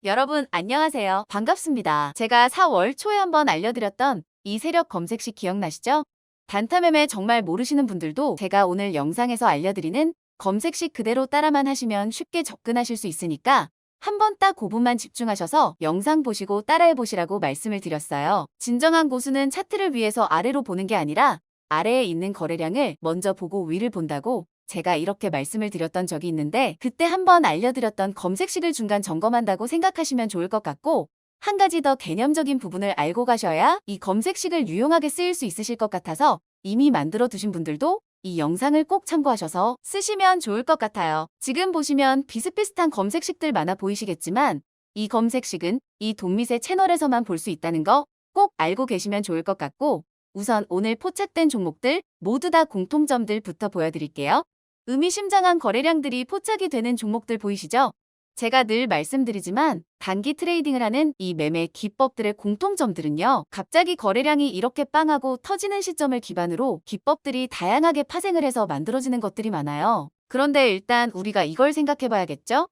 여러분 안녕하세요. 반갑습니다. 제가 4월 초에 한번 알려드렸던 이 세력 검색식 기억나시죠? 단타 매매 정말 모르시는 분들도 제가 오늘 영상에서 알려드리는 검색식 그대로 따라만 하시면 쉽게 접근하실 수 있으니까 한번 딱 5분만 집중하셔서 영상 보시고 따라해 보시라고 말씀을 드렸어요. 진정한 고수는 차트를 위해서 아래로 보는 게 아니라 아래에 있는 거래량을 먼저 보고 위를 본다고 제가 이렇게 말씀을 드렸던 적이 있는데 그때 한번 알려드렸던 검색식을 중간 점검한다고 생각하시면 좋을 것 같고 한 가지 더 개념적인 부분을 알고 가셔야 이 검색식을 유용하게 쓰일 수 있으실 것 같아서 이미 만들어 두신 분들도 이 영상을 꼭 참고하셔서 쓰시면 좋을 것 같아요. 지금 보시면 비슷비슷한 검색식들 많아 보이시겠지만 이 검색식은 이 돈미세 채널에서만 볼 수 있다는 거 꼭 알고 계시면 좋을 것 같고 우선 오늘 포착된 종목들 모두 다 공통점들부터 보여드릴게요. 의미심장한 거래량들이 포착이 되는 종목들 보이시죠? 제가 늘 말씀드리지만 단기 트레이딩을 하는 이 매매 기법들의 공통점들은요. 갑자기 거래량이 이렇게 빵하고 터지는 시점을 기반으로 기법들이 다양하게 파생을 해서 만들어지는 것들이 많아요. 그런데 일단 우리가 이걸 생각해 봐야겠죠?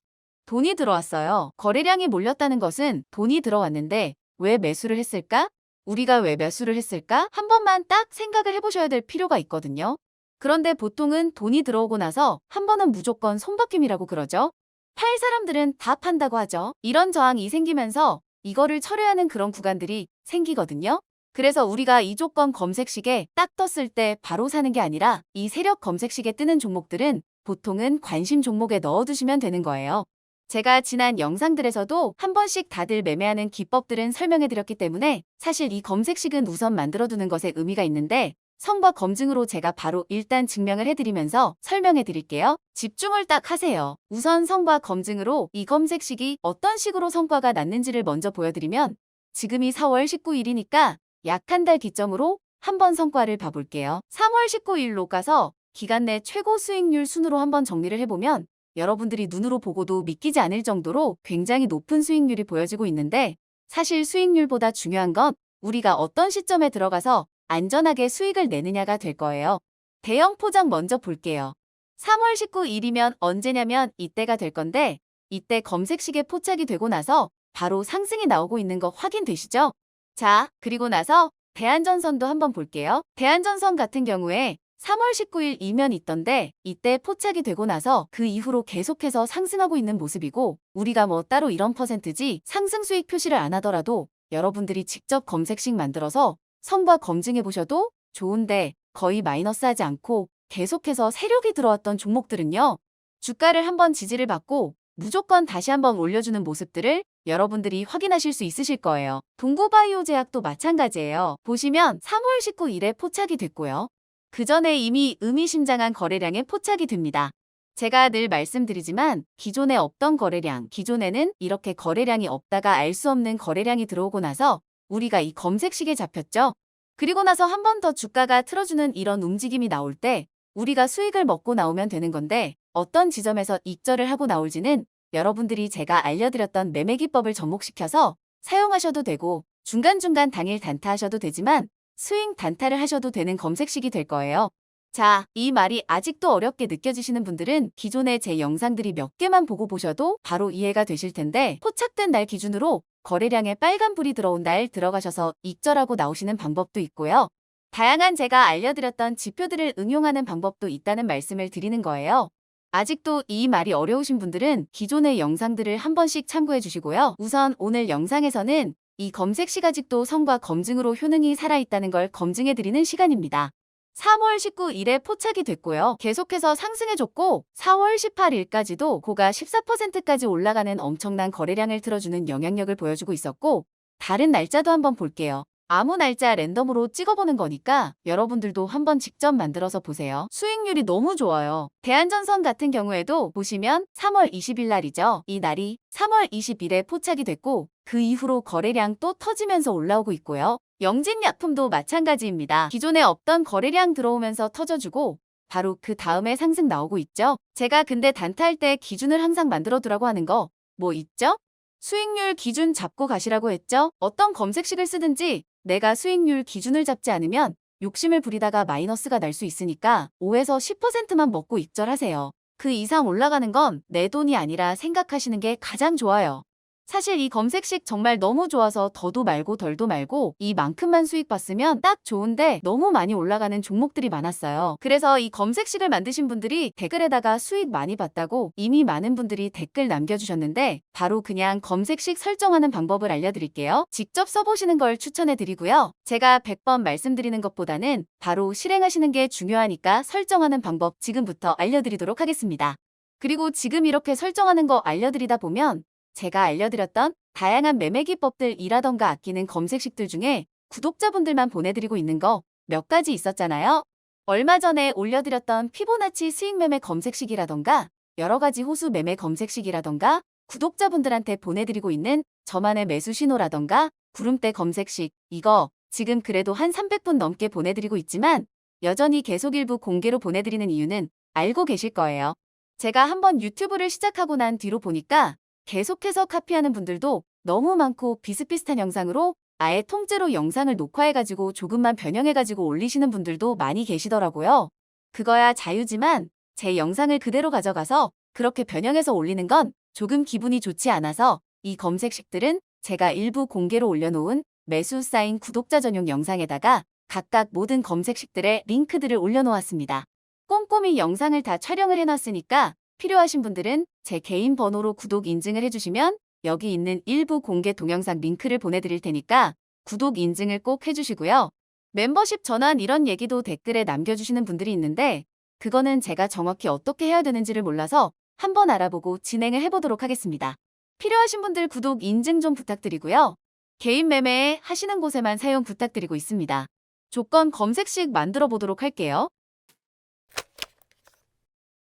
돈이 들어왔어요. 거래량이 몰렸다는 것은 돈이 들어왔는데 왜 매수를 했을까? 우리가 왜 매수를 했을까? 한 번만 딱 생각을 해보셔야 될 필요가 있거든요. 그런데 보통은 돈이 들어오고 나서 한 번은 무조건 손바뀜이라고 그러죠. 팔 사람들은 다 판다고 하죠. 이런 저항이 생기면서 이거를 철회하는 그런 구간들이 생기거든요. 그래서 우리가 이 조건 검색식에 딱 떴을 때 바로 사는 게 아니라 이 세력 검색식에 뜨는 종목들은 보통은 관심 종목에 넣어두시면 되는 거예요. 제가 지난 영상들에서도 한 번씩 다들 매매하는 기법들은 설명해 드렸기 때문에 사실 이 검색식은 우선 만들어두는 것에 의미가 있는데 성과 검증으로 제가 바로 일단 증명을 해드리면서 설명해 드릴게요. 집중을 딱 하세요. 우선 성과 검증으로 이 검색식이 어떤 식으로 성과가 났는지를 먼저 보여드리면 지금이 4월 19일이니까 약 한 달 기점으로 한번 성과를 봐볼게요. 3월 19일로 가서 기간 내 최고 수익률 순으로 한번 정리를 해보면 여러분들이 눈으로 보고도 믿기지 않을 정도로 굉장히 높은 수익률이 보여지고 있는데 사실 수익률보다 중요한 건 우리가 어떤 시점에 들어가서 안전하게 수익을 내느냐가 될 거예요. 대형 포장 먼저 볼게요. 3월 19일이면 언제냐면 이때가 될 건데 이때 검색식에 포착이 되고 나서 바로 상승이 나오고 있는 거 확인되시죠? 자, 그리고 나서 대한전선도 한번 볼게요. 대한전선 같은 경우에 3월 19일이면 있던데 이때 포착이 되고 나서 그 이후로 계속해서 상승하고 있는 모습이고 우리가 뭐 따로 이런 퍼센트지 상승 수익 표시를 안 하더라도 여러분들이 직접 검색식 만들어서 성과 검증해 보셔도 좋은데 거의 마이너스하지 않고 계속해서 세력이 들어왔던 종목들은요. 주가를 한번 지지를 받고 무조건 다시 한번 올려주는 모습들을 여러분들이 확인하실 수 있으실 거예요. 동구바이오 제약도 마찬가지예요. 보시면 3월 19일에 포착이 됐고요. 그 전에 이미 의미심장한 거래량에 포착이 됩니다. 제가 늘 말씀드리지만 기존에 없던 거래량, 기존에는 이렇게 거래량이 없다가 알 수 없는 거래량이 들어오고 나서 우리가 이 검색식에 잡혔죠. 그리고 나서 한 번 더 주가가 틀어주는 이런 움직임이 나올 때 우리가 수익을 먹고 나오면 되는 건데 어떤 지점에서 익절을 하고 나올지는 여러분들이 제가 알려드렸던 매매 기법을 접목시켜서 사용하셔도 되고 중간중간 당일 단타하셔도 되지만 스윙 단타를 하셔도 되는 검색식이 될 거예요. 자, 이 말이 아직도 어렵게 느껴지시는 분들은 기존에 제 영상들이 몇 개만 보고 보셔도 바로 이해가 되실 텐데 포착된 날 기준으로 거래량에 빨간불이 들어온 날 들어가셔서 익절하고 나오시는 방법도 있고요. 다양한 제가 알려드렸던 지표들을 응용하는 방법도 있다는 말씀을 드리는 거예요. 아직도 이 말이 어려우신 분들은 기존의 영상들을 한 번씩 참고해 주시고요. 우선 오늘 영상에서는 이 검색식 아직도 성과 검증으로 효능이 살아있다는 걸 검증해 드리는 시간입니다. 3월 19일에 포착이 됐고요. 계속해서 상승해줬고 4월 18일까지도 고가 14%까지 올라가는 엄청난 거래량을 틀어주는 영향력을 보여주고 있었고 다른 날짜도 한번 볼게요. 아무 날짜 랜덤으로 찍어보는 거니까 여러분들도 한번 직접 만들어서 보세요. 수익률이 너무 좋아요. 대한전선 같은 경우에도 보시면 3월 20일 날이죠. 이 날이 3월 20일에 포착이 됐고 그 이후로 거래량 또 터지면서 올라오고 있고요. 영진약품도 마찬가지입니다. 기존에 없던 거래량 들어오면서 터져주고 바로 그 다음에 상승 나오고 있죠. 제가 근데 단타할 때 기준을 항상 만들어 두라고 하는 거 뭐 있죠? 수익률 기준 잡고 가시라고 했죠? 어떤 검색식을 쓰든지 내가 수익률 기준을 잡지 않으면 욕심을 부리다가 마이너스가 날 수 있으니까 5에서 10%만 먹고 익절하세요. 그 이상 올라가는 건 내 돈이 아니라 생각하시는 게 가장 좋아요. 사실 이 검색식 정말 너무 좋아서 더도 말고 덜도 말고 이만큼만 수익 봤으면 딱 좋은데 너무 많이 올라가는 종목들이 많았어요. 그래서 이 검색식을 만드신 분들이 댓글에다가 수익 많이 봤다고 이미 많은 분들이 댓글 남겨주셨는데 바로 그냥 검색식 설정하는 방법을 알려드릴게요. 직접 써보시는 걸 추천해드리고요. 제가 100번 말씀드리는 것보다는 바로 실행하시는 게 중요하니까 설정하는 방법 지금부터 알려드리도록 하겠습니다. 그리고 지금 이렇게 설정하는 거 알려드리다 보면 제가 알려드렸던 다양한 매매 기법들이라던가 아끼는 검색식들 중에 구독자분들만 보내드리고 있는 거 몇 가지 있었잖아요. 얼마 전에 올려드렸던 피보나치 수익 매매 검색식이라던가 여러 가지 호수 매매 검색식이라던가 구독자분들한테 보내드리고 있는 저만의 매수 신호라던가 구름대 검색식 이거 지금 그래도 한 300분 넘게 보내드리고 있지만 여전히 계속 일부 공개로 보내드리는 이유는 알고 계실 거예요. 제가 한번 유튜브를 시작하고 난 뒤로 보니까 계속해서 카피하는 분들도 너무 많고 비슷비슷한 영상으로 아예 통째로 영상을 녹화해가지고 조금만 변형해가지고 올리시는 분들도 많이 계시더라고요. 그거야 자유지만 제 영상을 그대로 가져가서 그렇게 변형해서 올리는 건 조금 기분이 좋지 않아서 이 검색식들은 제가 일부 공개로 올려놓은 매수 쌓인 구독자 전용 영상에다가 각각 모든 검색식들의 링크들을 올려놓았습니다. 꼼꼼히 영상을 다 촬영을 해놨으니까 필요하신 분들은 제 개인 번호로 구독 인증을 해주시면 여기 있는 일부 공개 동영상 링크를 보내드릴 테니까 구독 인증을 꼭 해주시고요. 멤버십 전환 이런 얘기도 댓글에 남겨주시는 분들이 있는데 그거는 제가 정확히 어떻게 해야 되는지를 몰라서 한번 알아보고 진행을 해보도록 하겠습니다. 필요하신 분들 구독 인증 좀 부탁드리고요. 개인 매매 하시는 곳에만 사용 부탁드리고 있습니다. 조건 검색식 만들어 보도록 할게요.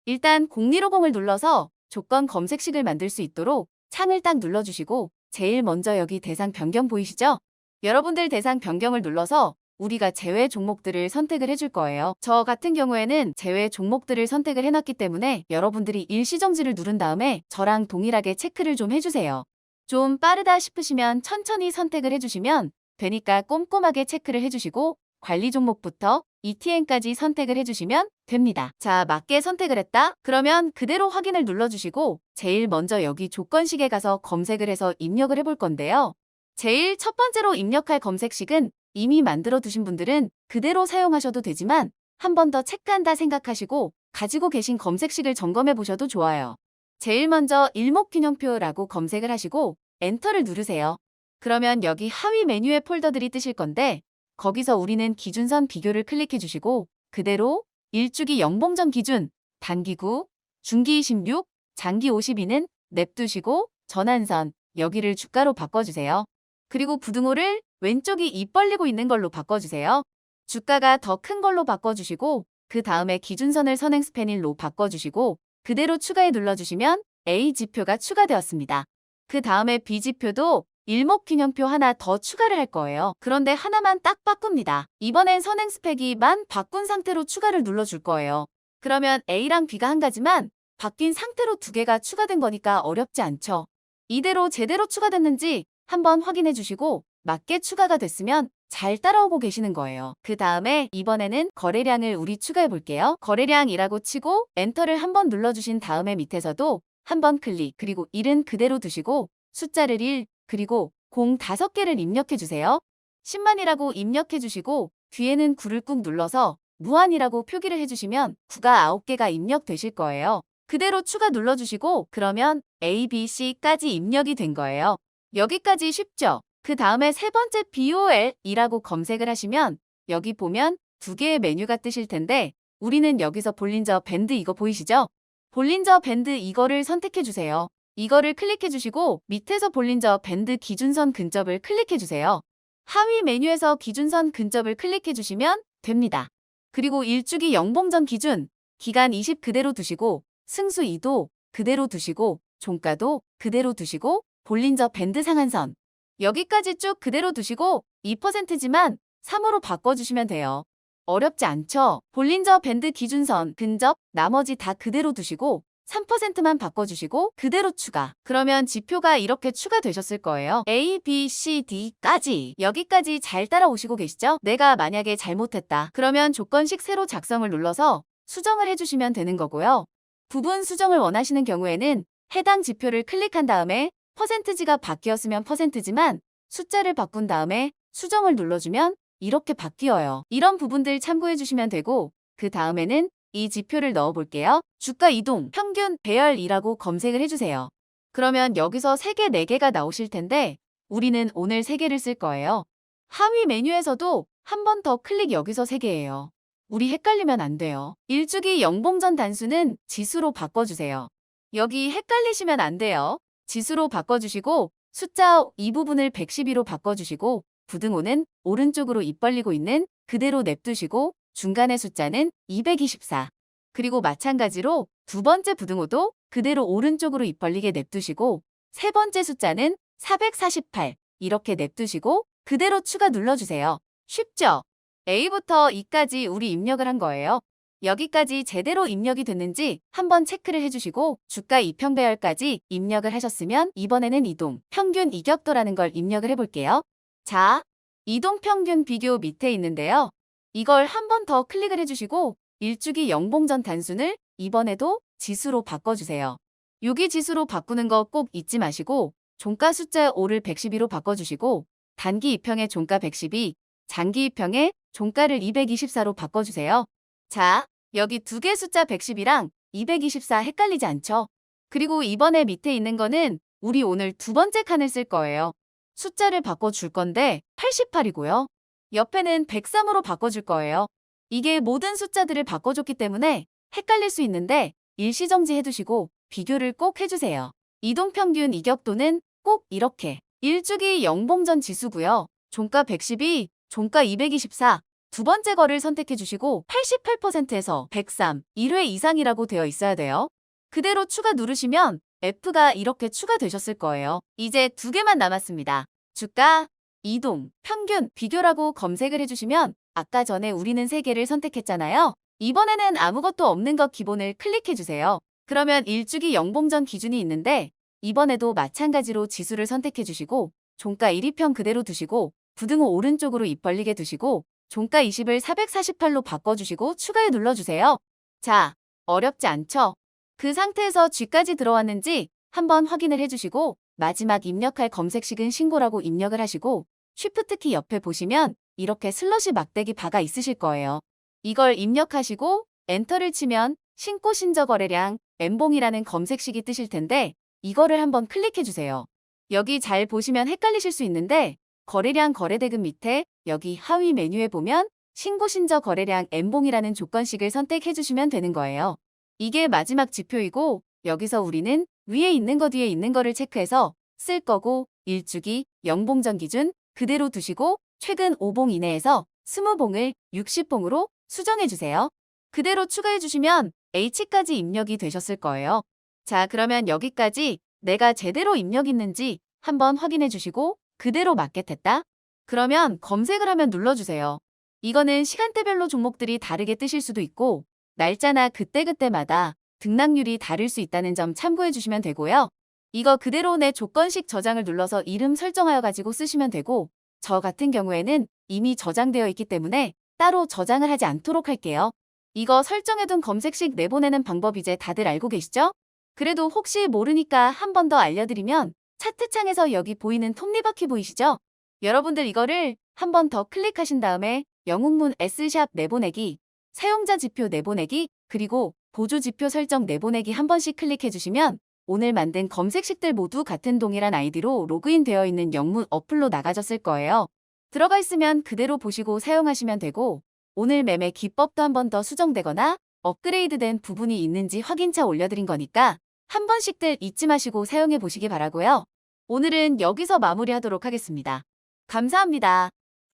일단 0150을 눌러서 조건 검색식을 만들 수 있도록 창을 딱 눌러주시고 제일 먼저 여기 대상 변경 보이시죠? 여러분들 대상 변경을 눌러서 우리가 제외 종목들을 선택을 해줄 거예요. 저 같은 경우에는 제외 종목들을 선택을 해놨기 때문에 여러분들이 일시정지를 누른 다음에 저랑 동일하게 체크를 좀 해주세요. 좀 빠르다 싶으시면 천천히 선택을 해주시면 되니까 꼼꼼하게 체크를 해주시고 관리 종목부터 ETN까지 선택을 해주시면 됩니다. 자, 맞게 선택을 했다? 그러면 그대로 확인을 눌러주시고 제일 먼저 여기 조건식에 가서 검색을 해서 입력을 해볼 건데요. 제일 첫 번째로 입력할 검색식은 이미 만들어 두신 분들은 그대로 사용하셔도 되지만 한 번 더 체크한다 생각하시고 가지고 계신 검색식을 점검해 보셔도 좋아요. 제일 먼저 일목균형표라고 검색을 하시고 엔터를 누르세요. 그러면 여기 하위 메뉴의 폴더들이 뜨실 건데 거기서 우리는 기준선 비교를 클릭해 주시고 그대로 일주기 연봉전 기준, 단기구, 중기 26, 장기 52는 냅두시고 전환선, 여기를 주가로 바꿔주세요. 그리고 부등호를 왼쪽이 입 벌리고 있는 걸로 바꿔주세요. 주가가 더 큰 걸로 바꿔주시고 그 다음에 기준선을 선행 스패닐로 바꿔주시고 그대로 추가에 눌러주시면 A 지표가 추가되었습니다. 그 다음에 B 지표도 일목균형표 하나 더 추가를 할 거예요. 그런데 하나만 딱 바꿉니다. 이번엔 선행 스펙이만 바꾼 상태로 추가를 눌러줄 거예요. 그러면 A랑 B가 한 가지만 바뀐 상태로 두 개가 추가된 거니까 어렵지 않죠. 이대로 제대로 추가됐는지 한번 확인해 주시고 맞게 추가가 됐으면 잘 따라오고 계시는 거예요. 그 다음에 이번에는 거래량을 우리 추가해 볼게요. 거래량이라고 치고 엔터를 한번 눌러주신 다음에 밑에서도 한번 클릭 그리고 1은 그대로 두시고 숫자를 1 그리고 05개를 입력해 주세요. 10만이라고 입력해 주시고 뒤에는 9를 꾹 눌러서 무한이라고 표기를 해주시면 9가 9개가 입력되실 거예요. 그대로 추가 눌러주시고 그러면 A, B, C까지 입력이 된 거예요. 여기까지 쉽죠? 그 다음에 세 번째 BOL이라고 검색을 하시면 여기 보면 두 개의 메뉴가 뜨실 텐데 우리는 여기서 볼린저 밴드 이거 보이시죠? 볼린저 밴드 이거를 선택해 주세요. 이거를 클릭해 주시고 밑에서 볼린저 밴드 기준선 근접을 클릭해 주세요. 하위 메뉴에서 기준선 근접을 클릭해 주시면 됩니다. 그리고 일주기 연봉전 기준, 기간 20 그대로 두시고 승수 2도 그대로 두시고 종가도 그대로 두시고 볼린저 밴드 상한선 여기까지 쭉 그대로 두시고 2%지만 3으로 바꿔주시면 돼요. 어렵지 않죠? 볼린저 밴드 기준선, 근접, 나머지 다 그대로 두시고 3%만 바꿔주시고 그대로 추가. 그러면 지표가 이렇게 추가되셨을 거예요. A, B, C, D까지. 여기까지 잘 따라오시고 계시죠? 내가 만약에 잘못했다. 그러면 조건식 새로 작성을 눌러서 수정을 해주시면 되는 거고요. 부분 수정을 원하시는 경우에는 해당 지표를 클릭한 다음에 퍼센트지가 바뀌었으면 퍼센트지만 숫자를 바꾼 다음에 수정을 눌러주면 이렇게 바뀌어요. 이런 부분들 참고해 주시면 되고 그 다음에는 이 지표를 넣어 볼게요. 주가 이동, 평균, 배열이라고 검색을 해주세요. 그러면 여기서 3개, 4개가 나오실 텐데 우리는 오늘 3개를 쓸 거예요. 하위 메뉴에서도 한 번 더 클릭 여기서 3개예요. 우리 헷갈리면 안 돼요. 일주기 연봉전 단수는 지수로 바꿔주세요. 여기 헷갈리시면 안 돼요. 지수로 바꿔주시고 숫자 이 부분을 112로 바꿔주시고 부등호는 오른쪽으로 입 벌리고 있는 그대로 냅두시고 중간의 숫자는 224. 그리고 마찬가지로 두 번째 부등호도 그대로 오른쪽으로 입 벌리게 냅두시고 세 번째 숫자는 448 이렇게 냅두시고 그대로 추가 눌러주세요. 쉽죠? A부터 E까지 우리 입력을 한 거예요. 여기까지 제대로 입력이 됐는지 한번 체크를 해주시고 주가 이평 배열까지 입력을 하셨으면 이번에는 이동, 평균 이격도라는 걸 입력을 해볼게요. 자, 이동 평균 비교 밑에 있는데요. 이걸 한 번 더 클릭을 해주시고 일주기 연봉전 단순을 이번에도 지수로 바꿔주세요. 여기 지수로 바꾸는 거 꼭 잊지 마시고 종가 숫자 5를 112로 바꿔주시고 단기 이평의 종가 112, 장기 이평의 종가를 224로 바꿔주세요. 자, 여기 두 개 숫자 110이랑 224 헷갈리지 않죠? 그리고 이번에 밑에 있는 거는 우리 오늘 두 번째 칸을 쓸 거예요. 숫자를 바꿔줄 건데 88이고요. 옆에는 103으로 바꿔줄 거예요. 이게 모든 숫자들을 바꿔줬기 때문에 헷갈릴 수 있는데 일시정지 해두시고 비교를 꼭 해주세요. 이동평균 이격도는 꼭 이렇게 일주기 연봉전 지수고요. 종가 112, 종가 224, 두 번째 거를 선택해 주시고 88%에서 103, 1회 이상이라고 되어 있어야 돼요. 그대로 추가 누르시면 F가 이렇게 추가되셨을 거예요. 이제 두 개만 남았습니다. 주가, 이동, 평균, 비교라고 검색을 해주시면 아까 전에 우리는 3개를 선택했잖아요. 이번에는 아무것도 없는 것 기본을 클릭해 주세요. 그러면 일주기 연봉전 기준이 있는데 이번에도 마찬가지로 지수를 선택해 주시고 종가 1위평 그대로 두시고 부등호 오른쪽으로 입 벌리게 두시고 종가 20을 448로 바꿔주시고 추가에 눌러주세요. 자, 어렵지 않죠? 그 상태에서 G까지 들어왔는지 한번 확인을 해주시고 마지막 입력할 검색식은 신고라고 입력을 하시고 쉬프트키 옆에 보시면 이렇게 슬러시 막대기 바가 있으실 거예요. 이걸 입력하시고 엔터를 치면 신고 신저 거래량 엠봉이라는 검색식이 뜨실 텐데 이거를 한번 클릭해 주세요. 여기 잘 보시면 헷갈리실 수 있는데 거래량 거래대금 밑에 여기 하위 메뉴에 보면 신고 신저 거래량 엠봉이라는 조건식을 선택해 주시면 되는 거예요. 이게 마지막 지표이고 여기서 우리는 위에 있는 거 뒤에 있는 거를 체크해서 쓸 거고 일주기 연봉전 기준 그대로 두시고 최근 5봉 이내에서 20봉을 60봉으로 수정해 주세요. 그대로 추가해 주시면 H까지 입력이 되셨을 거예요. 자, 그러면 여기까지 내가 제대로 입력 있는지 한번 확인해 주시고 그대로 맞겠다. 그러면 검색을 하면 눌러주세요. 이거는 시간대별로 종목들이 다르게 뜨실 수도 있고 날짜나 그때그때마다 등락률이 다를 수 있다는 점 참고해 주시면 되고요. 이거 그대로 내 조건식 저장을 눌러서 이름 설정하여 가지고 쓰시면 되고 저 같은 경우에는 이미 저장되어 있기 때문에 따로 저장을 하지 않도록 할게요. 이거 설정해둔 검색식 내보내는 방법 이제 다들 알고 계시죠? 그래도 혹시 모르니까 한 번 더 알려드리면 차트창에서 여기 보이는 톱니바퀴 보이시죠? 여러분들 이거를 한 번 더 클릭하신 다음에 영웅문 S샵 내보내기, 사용자 지표 내보내기, 그리고 보조 지표 설정 내보내기 한 번씩 클릭해 주시면 오늘 만든 검색식들 모두 같은 동일한 아이디로 로그인 되어 있는 영문 어플로 나가졌을 거예요. 들어가 있으면 그대로 보시고 사용하시면 되고 오늘 매매 기법도 한 번 더 수정되거나 업그레이드된 부분이 있는지 확인차 올려드린 거니까 한 번씩들 잊지 마시고 사용해 보시기 바라고요. 오늘은 여기서 마무리하도록 하겠습니다. 감사합니다.